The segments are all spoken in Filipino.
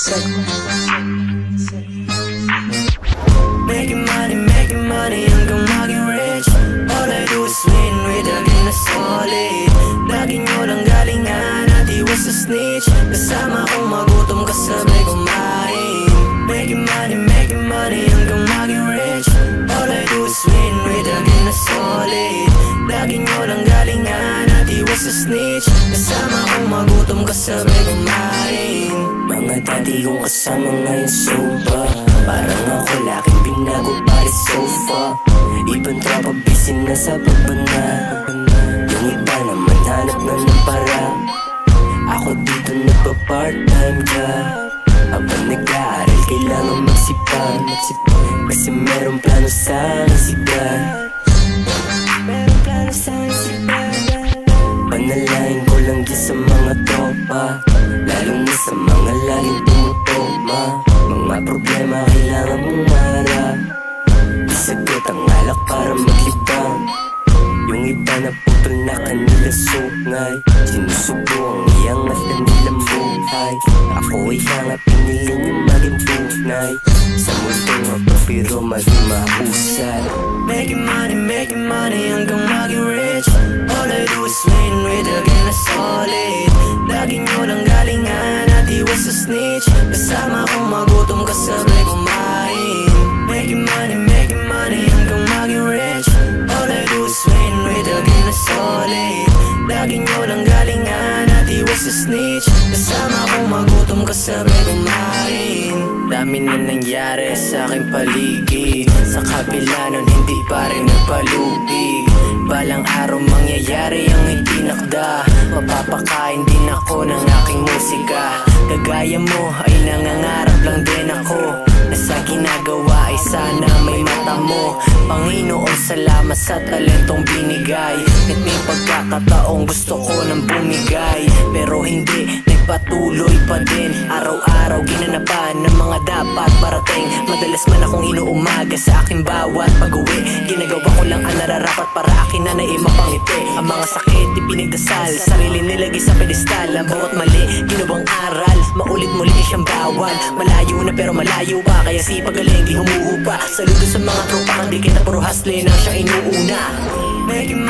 Making money hanggang maging rich. All I do is win with a game na solid. Lagi nyo lang galingan at iwas sa snitch. Kasama kong magutom kasabay kumain. Making money hanggang maging rich. All I do is win with a game na solid. Lagi nyo lang galingan at iwas sa snitch. Kasama kong magutom kasabay kumain. Mga dati kong kasama ngayon soba. Parang ako laking binago pare sofa. Ibang tropa busy na sa pagbana. Yung iba naman hanap na ng para. Ako dito nagpa-part-time job. Habang nag-aaral kailangan magsipag. Kasi merong plano sa isipan. Panalain ko lang dyan sa mga tropa. Lalo na sa mga laging tumutoma. Mga problema kailangan mong maharap. Isagot ang alak para maglibang. Yung iba na putol na kanila sungay. Sinusubo ang iangat na nilang buhay. Ako ay hangat pinili niyong maging tunay. Sa multong mapapiro maging mahusay. Making money hanggang maging rich. All I do is win with a game na solid. Lagi nyo lang galingan at iwas sa snitch. Kasama kong magutom kasabay kumain. Making money hanggang maging rich. All I do is win with a game na solid. Lagi nyo lang galingan at iwas sa snitch. Kasama kong magutom kasabay kumain. Dami na nangyari sa aking paligid. Sa kabila nun hindi pa rin nagpalubig. Balang araw mangyayari ang itinakda. Mapapakain din ako ng aking musika. Kagaya mo ay nangangarap lang din ako. Na sa ginagawa ay sana may mata mo. Panginoon salamat sa talentong binigay. At may pagkakataong gusto ko nang bumigay. Pero hindi nagpatuloy pa din. Araw-araw ginanapan ng mga dapat parating. Madalas man akong inuumaga sa aking bawat pag-uwi. Ginagawa ko lang ang nararapat para akin na naimapangiti. Ang mga sakit ipinagdasal, sarili nilagay sa pedestal. Ang bawat mali, ginawang aral. Maulit muli siyang bawal. Malayo na pero malayo pa. Kaya sipag galing di humuhupa. Saludo sa mga tropa hindi kita puro hustle na siya inuuna. Making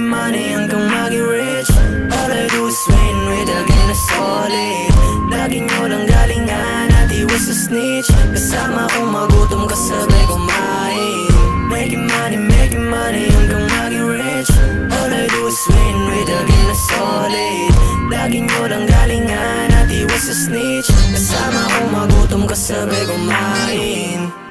money hanggang maging rich. All I do is win with a game na solid. Lagi nyo lang galingan at iwas sa snitch. Kasama kong magutom kasabay kumain. Making money hanggang maging rich. All I do is win with a game na solid. Lagi nyo lang galingan at iwas sa snitch. Kasama kong magutom kasabay kumain.